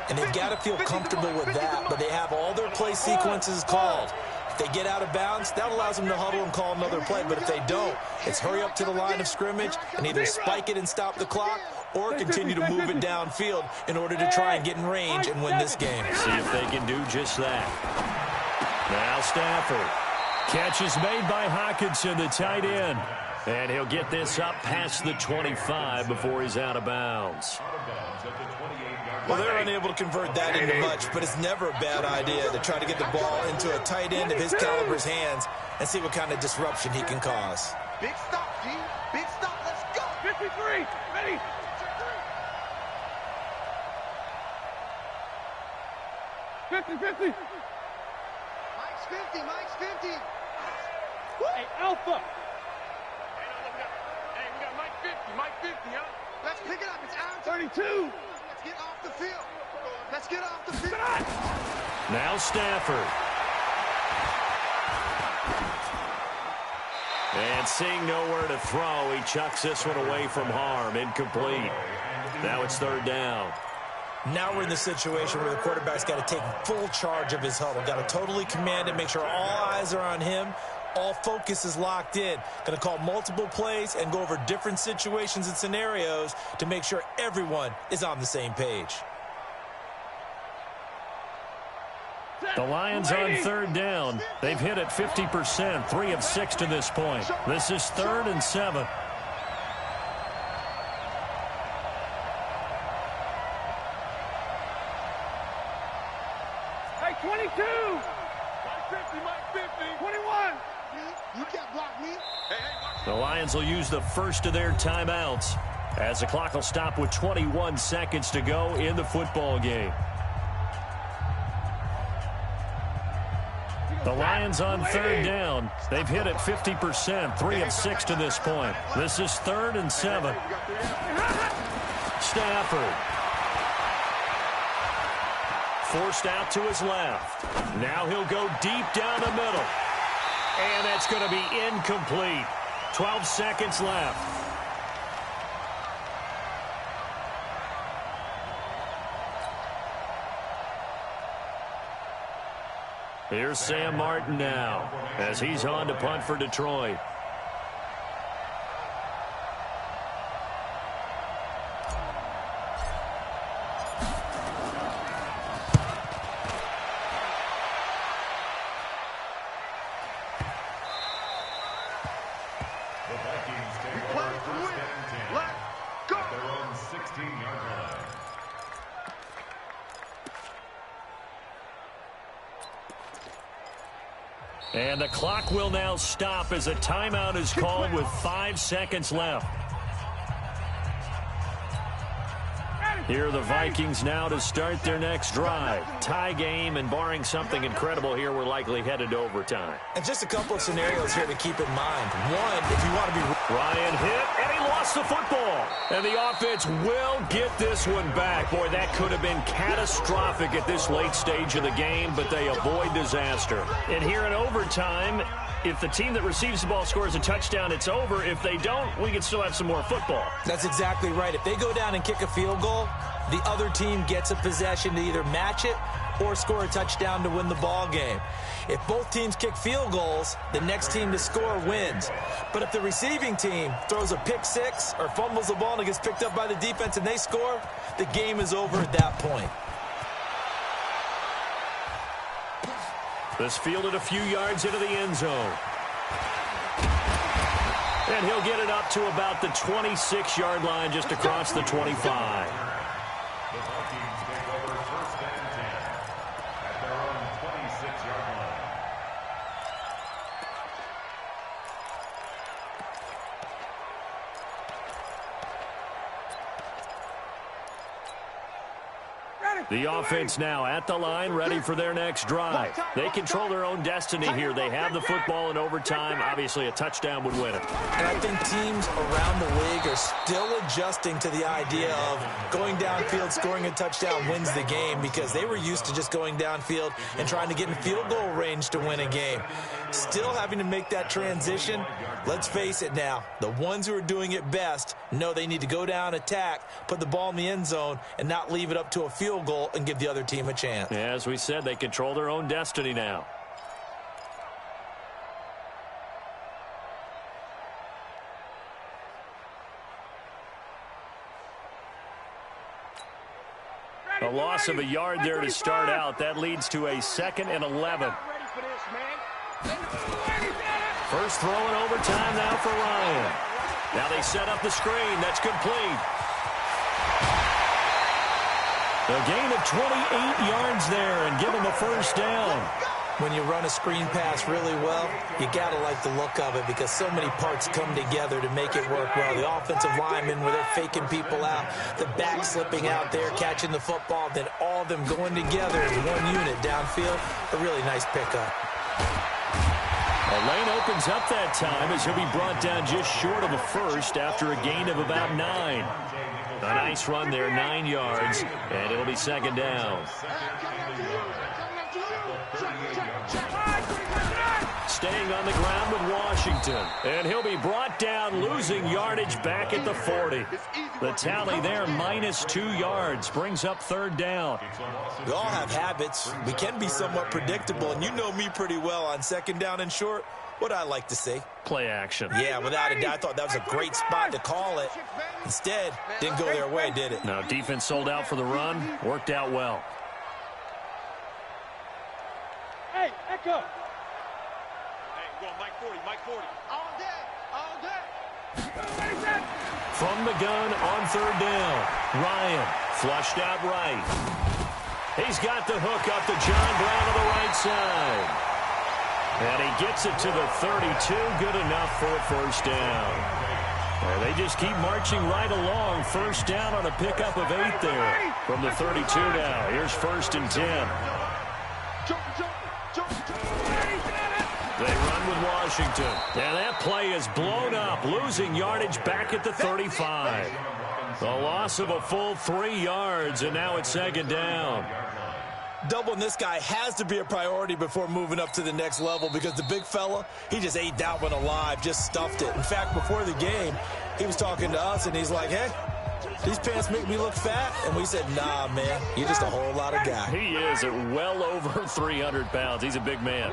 And they've got to feel comfortable with that, but they have all their play sequences called. If they get out of bounds, that allows them to huddle and call another play. But if they don't, it's hurry up to the line of scrimmage and either spike it and stop the clock or continue to move it downfield in order to try and get in range and win this game. See if they can do just that. Now Stafford. Catch is made by Hockenson, the tight end. And he'll get this up past the 25 before he's out of bounds. Well, they're unable to convert that into much, but it's never a bad idea to try to get the ball into a tight end of his caliber's hands and see what kind of disruption he can cause. Big stop, G. Big stop. Let's go. 53. Ready. 50-50. Mike's 50. Mike's 50. Hey, Alpha. Hey, we got Mike 50. Mike 50, huh? Let's pick it up. It's out. 32. Let's get off the field. Let's get off the field. Now Stafford. And seeing nowhere to throw, he chucks this one away from harm. Incomplete. Now it's 3rd down. Now we're in the situation where the quarterback's got to take full charge of his huddle. Got to totally command it, make sure all eyes are on him. All focus is locked in. Going to call multiple plays and go over different situations and scenarios to make sure everyone is on the same page. The Lions on 3rd down. They've hit it 50%, 3 of 6 to this point. This is 3rd and 7. Hey, 22. Mike 50, Mike 50. 21. You can't block me. The Lions will use the first of their timeouts as the clock will stop with 21 seconds to go in the football game. The Lions on 3rd down. They've hit it 50%, 3 of 6 to this point. This is 3rd and 7. Stafford. Forced out to his left. Now he'll go deep down the middle. And that's going to be incomplete. 12 seconds left. Here's Sam Martin now as he's on to punt for Detroit. The Vikings take over 1st and 10. Let's go. At their own 16-yard line. And the clock will now stop as a timeout is called with 5 seconds left. Here are the Vikings now to start their next drive. Tie game, and barring something incredible here, we're likely headed to overtime. And just a couple of scenarios here to keep in mind. One, if you want to be... Ryan hit, and he lost the football. And the offense will get this one back. Boy, that could have been catastrophic at this late stage of the game, but they avoid disaster. And here in overtime, if the team that receives the ball scores a touchdown, it's over. If they don't, we can still have some more football. That's exactly right. If they go down and kick a field goal, the other team gets a possession to either match it or score a touchdown to win the ball game. If both teams kick field goals, the next team to score wins. But if the receiving team throws a pick six or fumbles the ball and it gets picked up by the defense and they score, the game is over at that point. This fielded a few yards into the end zone. And he'll get it up to about the 26-yard line, just across the 25. The Vikings take over first and 10 at their own 26-yard line. The offense now at the line, ready for their next drive. They control their own destiny here. They have the football in overtime. Obviously, a touchdown would win it. And I think teams around the league are still adjusting to the idea of going downfield, scoring a touchdown wins the game, because they were used to just going downfield and trying to get in field goal range to win a game. Still having to make that transition. Let's face it now, the ones who are doing it best know they need to go down, attack, put the ball in the end zone, and not leave it up to a field goal and give the other team a chance. Yeah, as we said, they control their own destiny now. A loss of a yard there to start out. That leads to a 2nd and 11. First throw in overtime now for Ryan. Now they set up the screen. That's complete. A gain of 28 yards there and give him a first down. When you run a screen pass really well, you got to like the look of it because so many parts come together to make it work well. The offensive linemen, where they're faking people out, the back slipping out there, catching the football, then all of them going together as one unit downfield. A really nice pickup. A lane opens up that time as he'll be brought down just short of a first after a gain of about 9. A nice run there, 9 yards, and it'll be 2nd down. Staying on the ground with Washington. And he'll be brought down, losing yardage back at the 40. The tally there, -2 yards, brings up 3rd down. We all have habits. We can be somewhat predictable, and you know me pretty well on 2nd down and short. What I like to see. Play action. Yeah, without a doubt. I thought that was a great spot to call it. Instead, didn't go their way, did it? No, defense sold out for the run. Worked out well. Hey, Echo. Hey, go Mike 40, Mike 40. All day, all day. From the gun on 3rd down. Ryan flushed out right. He's got the hook up to John Brown on the right side. And he gets it to the 32. Good enough for a first down. And they just keep marching right along. First down on a pickup of 8 there. From the 32 now. Here's 1st and 10. They run with Washington. And that play is blown up. Losing yardage back at the 35. The loss of a full 3 yards. And now it's 2nd down. Doubling this guy has to be a priority before moving up to the next level because the big fella, he just ate that one alive, just stuffed it. In fact, before the game, he was talking to us, and he's like, hey, these pants make me look fat. And we said, nah, man, you're just a whole lot of guy. He is at well over 300 pounds. He's a big man.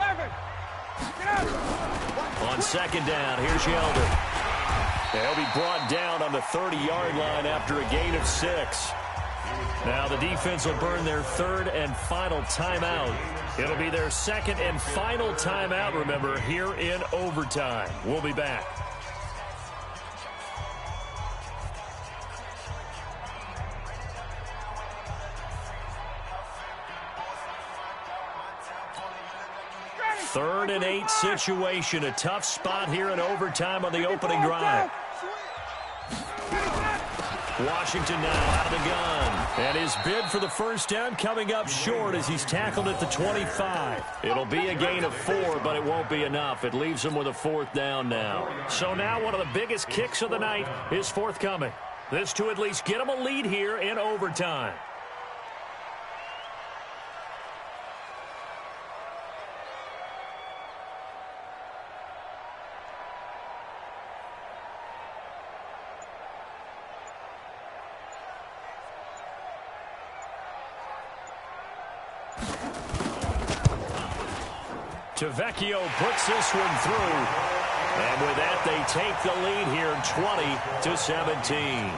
On 2nd down, here's Yeldon. He'll be brought down on the 30-yard line after a gain of 6. Now the defense will burn their 3rd and final timeout. It'll be their 2nd and final timeout, remember, here in overtime. We'll be back. Third and 8 situation. A tough spot here in overtime on the opening drive. Washington now out of the gun. And his bid for the first down coming up short as he's tackled at the 25. It'll be a gain of 4, but it won't be enough. It leaves him with a fourth down now. So now one of the biggest kicks of the night is forthcoming. This to at least get him a lead here in overtime. Tavecchio puts this one through. And with that, they take the lead here 20-17.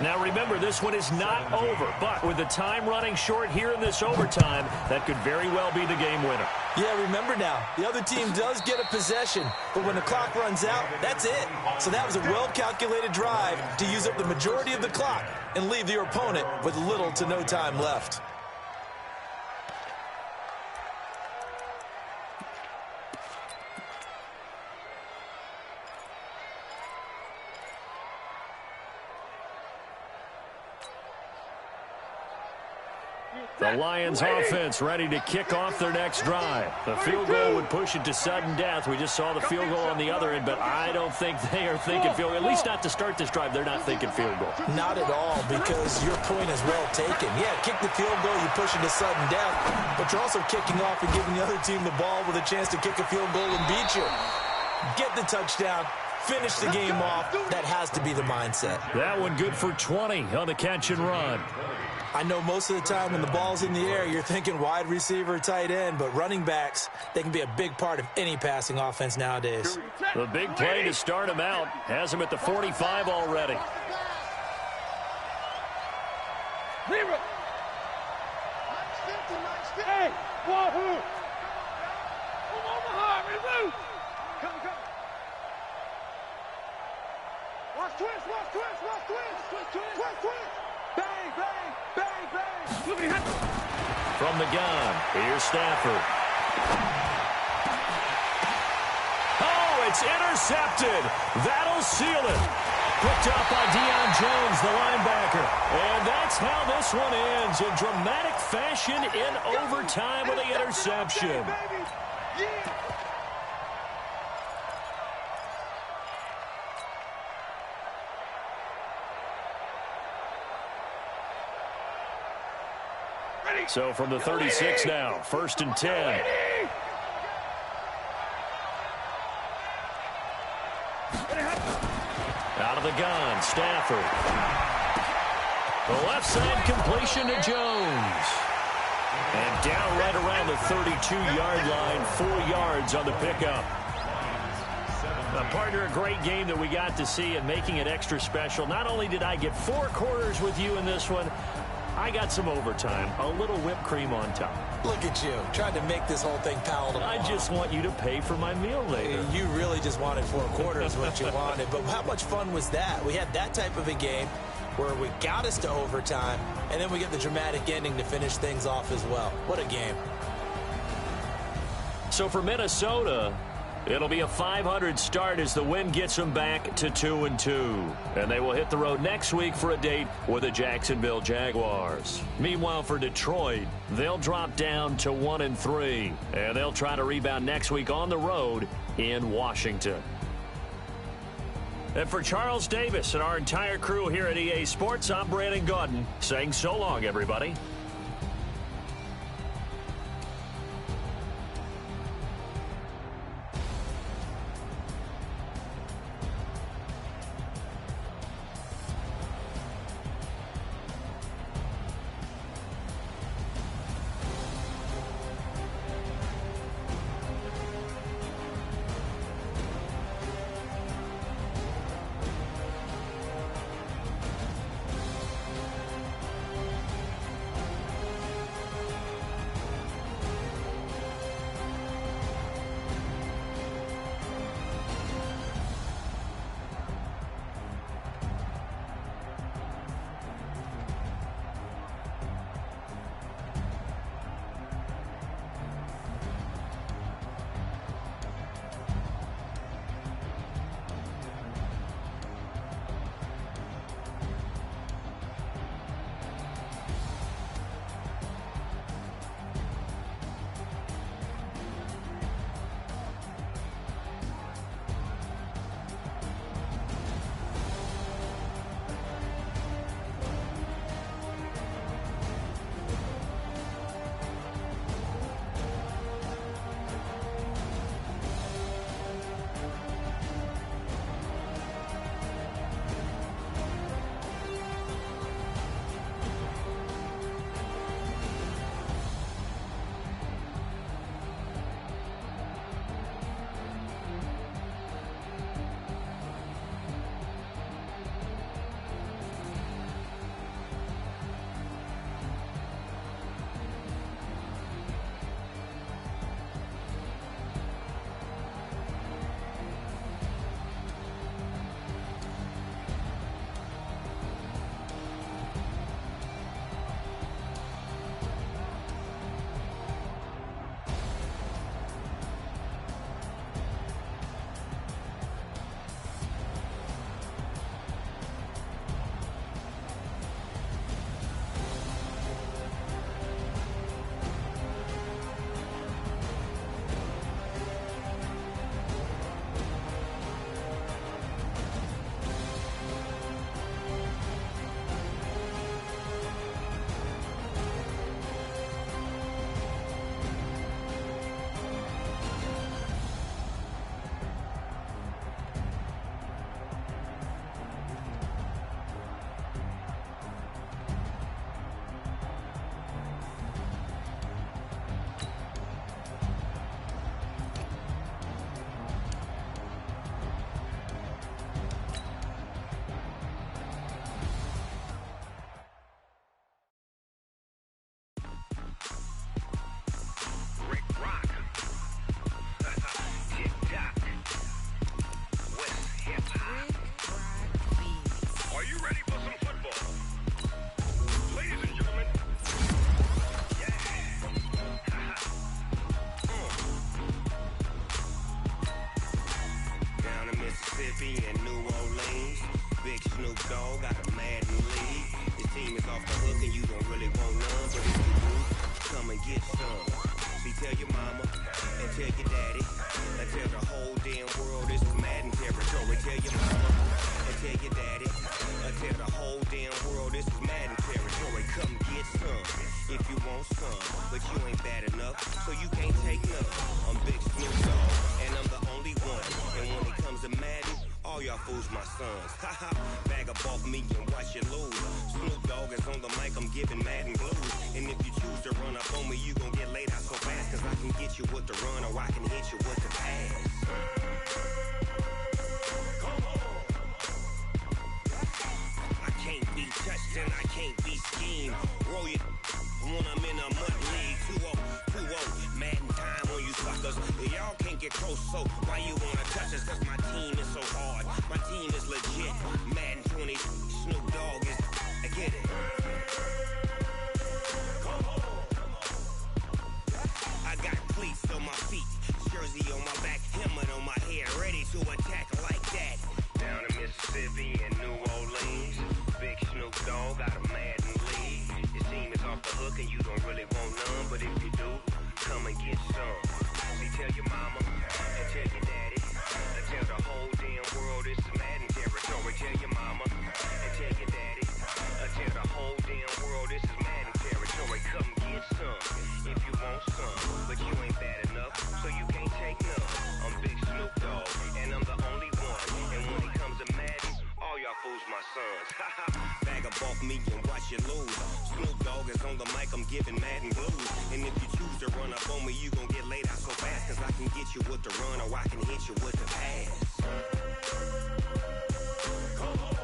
Now remember, this one is not over, but with the time running short here in this overtime, that could very well be the game winner. Yeah, remember now, the other team does get a possession, but when the clock runs out, that's it. So that was a well-calculated drive to use up the majority of the clock and leave your opponent with little to no time left. The Lions offense ready to kick off their next drive. The field goal would push it to sudden death. We just saw the field goal on the other end, but I don't think they are thinking field goal. At least not to start this drive. They're not thinking field goal. Not at all, because your point is well taken. Yeah, kick the field goal, you push it to sudden death, but you're also kicking off and giving the other team the ball with a chance to kick a field goal and beat you. Get the touchdown. Finish the game off. That has to be the mindset. That one good for 20 on the catch and run. I know most of the time when the ball's in the air, you're thinking wide receiver, tight end, but running backs, they can be a big part of any passing offense nowadays. The big play to start him out has him at the 45 already. Zero. Hey, Wahoo. Watch twist, watch twist, watch twist, twist, twist. Bang, bang, bang, bang. From the gun, here's Stafford. Oh, it's intercepted. That'll seal it. Picked up by Deion Jones, the linebacker. And that's how this one ends in dramatic fashion in overtime with the interception. So from the 36 now, 1st and 10. Out of the gun, Stafford. The left side completion to Jones. And down right around the 32-yard line, 4 yards on the pickup. Partner, a great game that we got to see and making it extra special. Not only did I get 4 quarters with you in this one, I got some overtime, a little whipped cream on top. Look at you, trying to make this whole thing palatable. I just want you to pay for my meal later. You really just wanted 4 quarters what you wanted, but how much fun was that? We had that type of a game where we got us to overtime, and then we get the dramatic ending to finish things off as well. What a game. So for Minnesota, it'll be a 500 start as the win gets them back to 2-2. And they will hit the road next week for a date with the Jacksonville Jaguars. Meanwhile, for Detroit, they'll drop down to 1-3. And they'll try to rebound next week on the road in Washington. And for Charles Davis and our entire crew here at EA Sports, I'm Brandon Gaudin saying so long, everybody. Mississippi and New Orleans. Big Snoop Dogg got a Madden league. His team is off the hook and you don't really want none, but if you do, come and get some. See, tell your mama and tell your daddy and tell the whole damn world this is Madden territory. Tell your mama and tell your daddy and tell the whole damn world this is Madden territory. Come get some if you want some, but you ain't bad enough, so you can't take none. I'm Big Snoop Dogg and I'm the only one, and when it comes to Madden, all y'all fools my sons. Haha, bag up off me and watch you lose. Snoop Dogg is on the mic, I'm giving Madden blues. And if you choose to run up on me, you gon' get laid out so fast, cause I can get you with the run or I can hit you with the pass. Come on. I can't be touched and I can't be schemed. Roll it when I'm in a mud league. 2-0, Madden time on you suckers. Y'all can't get close, so why you wanna touch us? Cause my team is so hard, my team is legit. Madden 20, Snoop Dogg is, I get it. Come on. I got cleats on my feet, jersey on my back, helmet on my head, ready to attack like that. Down in Mississippi and New Orleans, Big Snoop Dogg got a Madden league. Your team is off the hook and you don't really want none, but if you do, come and get some. See, tell your mama and tell your daddy and tell the whole damn world this is Madden territory. Tell your mama and tell your daddy and tell the whole damn world this is Madden territory. Come get some if you want some, but you ain't bad enough, so you can't take none. I'm Big Snoop Dogg and I'm the only one, and when it comes to Madden, all y'all fools my sons. Bag up off me and watch you lose. Snoop Dogg is on the mic, I'm giving Madden blues. And if you choose to run up on me, you gon' get laid out so fast, cause I can get you with the run or I can hit you with the pass. Come on.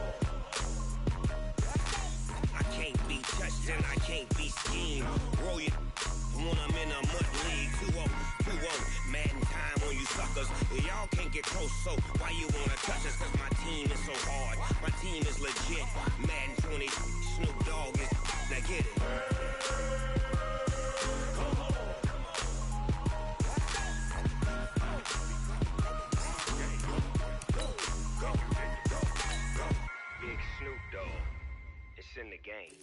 I can't be touched and I can't be schemed. Roll it when I'm in a mud league. 2-0, Madden time on you suckers. Y'all can't get close, so why you wanna touch us? Cause my team is so hard, my team is legit. Madden 20, Snoop Dogg is, now get it. Come on. Go. Big Snoop Dogg, it's in the game.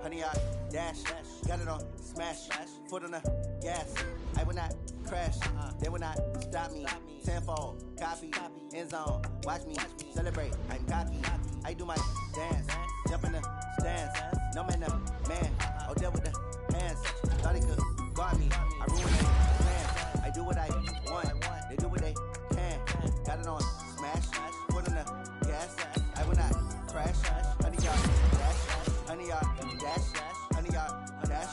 Honey, I dash, got it on smash, foot on the gas. I will not crash, they will not stop me. Tenfold, copy, end zone, watch me celebrate. I'm cocky, I do my dance, jump in the stands. No man, man, oh there with the hands. Thought he could guard me, I ruin their plans. I do what I want, they do what they can. Got it on smash, foot on the gas. I will not crash, honey, y'all dash, honey, y'all dash, honey, y'all dash,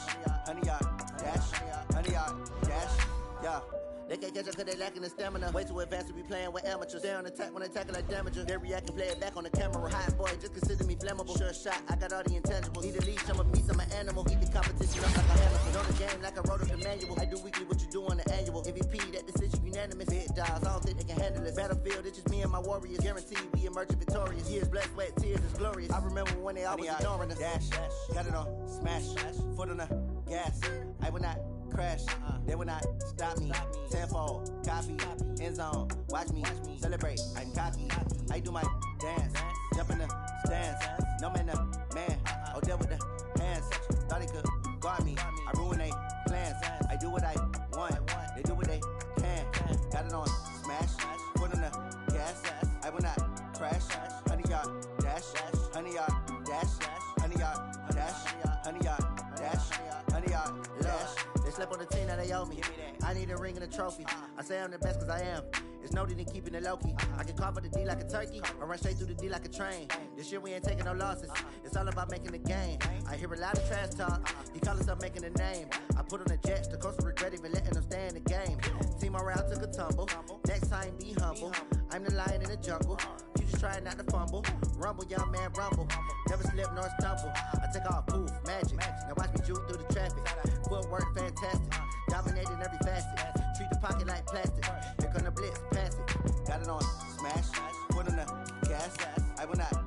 honey, y'all dash, honey, y'all dash, yeah. They can't catch up cause they lacking the stamina. Way too advanced to be playing with amateurs. They on attack when they tackle like damager. They react and play it back on the camera. Hot boy, just consider me flammable. Sure shot, I got all the intangibles. Need a leash, I'm a beast, I'm an animal. Eat the competition up like a hammer. Know the game like I wrote up the manual. I do weekly what you do on the annual. MVP, that decision unanimous. Big dogs, I don't think they can handle it. Battlefield, it's just me and my warriors. Guaranteed we emerge victorious. Years, blood, sweat, tears, it's glorious. I remember when they always ignoring us. Dash, got it on smash, foot on the gas. I will not crash, they will not stop me. Tenfold, copy, end zone, watch me celebrate. I'm cocky, I do my dance, jump in the stands. No man, oh there with the hands. Thought he could guard me, I ruin they plans. I do what I want, they do what they can. Got it on smash, foot on the gas. I will not crash, honey y'all dash, honey y'all dash, honey y'all dash, honey y'all dash, honey y'all dash. They slept on the team, now they owe me. I need a ring and a trophy. I say I'm the best cause I am. It's no need in keeping it low-key. I can carve up the D like a turkey or run straight through the D like a train. This year we ain't taking no losses. It's all about making the game. I hear a lot of trash talk. He call himself making a name. I put on the Jets. The coach will regret even letting them stay in the game. Team morale took a tumble. Next time be humble. I'm the lion in the jungle. You just try not to fumble. Rumble, young man, rumble. Never slip nor stumble. I take off, poof, magic. Now watch me juke through the traffic. Footwork fantastic. Dominating every facet. Treat the pocket like plastic. Here come the blitz, pass it. Got it on smash. Put will not